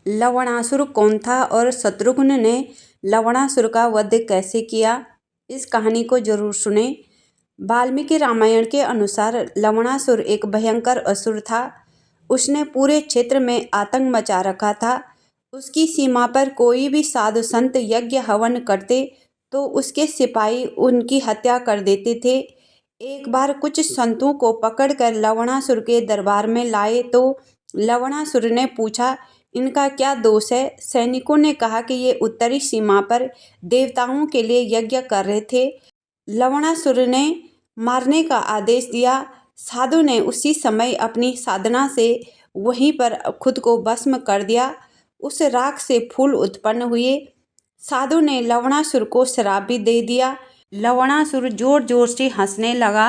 लवणासुर कौन था और शत्रुघ्न ने लवणासुर का वध कैसे किया, इस कहानी को जरूर सुने। वाल्मीकि रामायण के अनुसार लवणासुर एक भयंकर असुर था। उसने पूरे क्षेत्र में आतंक मचा रखा था। उसकी सीमा पर कोई भी साधु संत यज्ञ हवन करते तो उसके सिपाही उनकी हत्या कर देते थे। एक बार कुछ संतों को पकड़कर लवणासुर के दरबार में लाए तो लवणासुर ने पूछा, इनका क्या दोष है। सैनिकों ने कहा कि ये उत्तरी सीमा पर देवताओं के लिए यज्ञ कर रहे थे। लवणासुर ने मारने का आदेश दिया। साधु ने उसी समय अपनी साधना से वहीं पर खुद को भस्म कर दिया। उस राख से फूल उत्पन्न हुए। साधु ने लवणासुर को श्राप भी दे दिया। लवणासुर जोर जोर से हंसने लगा।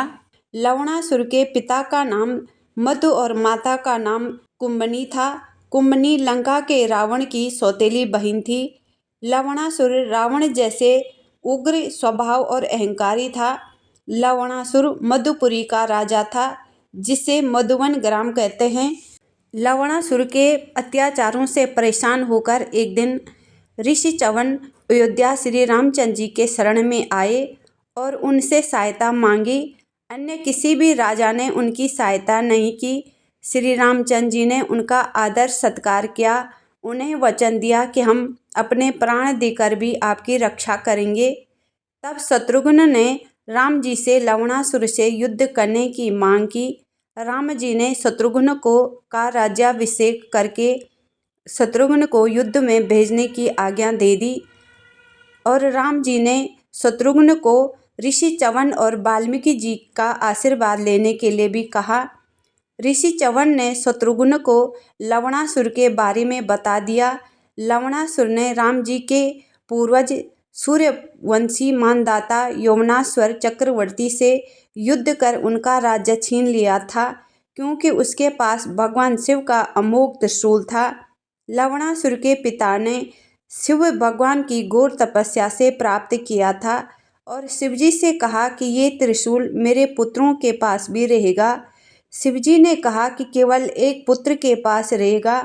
लवणासुर के पिता का नाम मधु और माता का नाम कुंभनी था। कुंभनी लंका के रावण की सौतेली बहन थी। लवणासुर रावण जैसे उग्र स्वभाव और अहंकारी था। लवणासुर मधुपुरी का राजा था, जिसे मधुवन ग्राम कहते हैं। लवणासुर के अत्याचारों से परेशान होकर एक दिन ऋषि च्यवन अयोध्या श्री रामचंद्र जी के शरण में आए और उनसे सहायता मांगी। अन्य किसी भी राजा ने उनकी सहायता नहीं की। श्री रामचंद्र जी ने उनका आदर सत्कार किया। उन्हें वचन दिया कि हम अपने प्राण देकर भी आपकी रक्षा करेंगे। तब शत्रुघ्न ने राम जी से लवणासुर से युद्ध करने की मांग की। राम जी ने शत्रुघ्न का राज्याभिषेक करके शत्रुघ्न को युद्ध में भेजने की आज्ञा दे दी और राम जी ने शत्रुघ्न को ऋषि च्यवन और वाल्मीकि जी का आशीर्वाद लेने के लिए भी कहा। ऋषि च्यवन ने शत्रुघ्न को लवणासुर के बारे में बता दिया। लवणासुर ने राम जी के पूर्वज सूर्यवंशी मानदाता यौवनाश्वर चक्रवर्ती से युद्ध कर उनका राज्य छीन लिया था, क्योंकि उसके पास भगवान शिव का अमोघ त्रिशूल था। लवणासुर के पिता ने शिव भगवान की घोर तपस्या से प्राप्त किया था और शिवजी से कहा कि ये त्रिशूल मेरे पुत्रों के पास भी रहेगा। शिवजी ने कहा कि केवल एक पुत्र के पास रहेगा।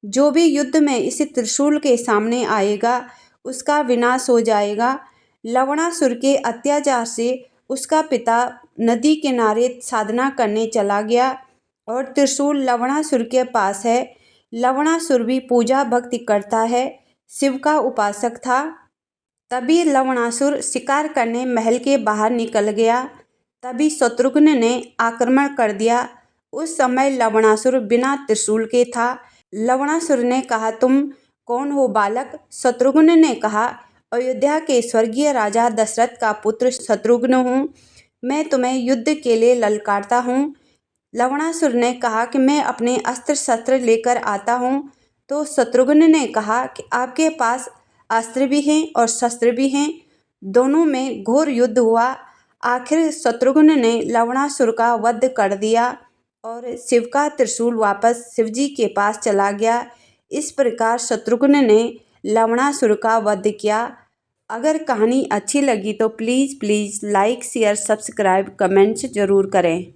जो भी युद्ध में इस त्रिशूल के सामने आएगा उसका विनाश हो जाएगा। लवणासुर के अत्याचार से उसका पिता नदी किनारे साधना करने चला गया और त्रिशूल लवणासुर के पास है। लवणासुर भी पूजा भक्ति करता है, शिव का उपासक था। तभी लवणासुर शिकार करने महल के बाहर निकल गया। तभी शत्रुघ्न ने आक्रमण कर दिया। उस समय लवणासुर बिना त्रिशूल के था। लवणासुर ने कहा, तुम कौन हो बालक। शत्रुघ्न ने कहा, अयोध्या के स्वर्गीय राजा दशरथ का पुत्र शत्रुघ्न हूँ। मैं तुम्हें युद्ध के लिए ललकारता हूँ। लवणासुर ने कहा कि मैं अपने अस्त्र शस्त्र लेकर आता हूँ। तो शत्रुघ्न ने कहा कि आपके पास अस्त्र भी हैं और शस्त्र भी हैं। दोनों में घोर युद्ध हुआ। आखिर शत्रुघ्न ने लवणासुर का वध कर दिया और शिव का त्रिशूल वापस शिवजी के पास चला गया। इस प्रकार शत्रुघ्न ने लवणासुर का वध किया। अगर कहानी अच्छी लगी तो please like share subscribe comments ज़रूर करें।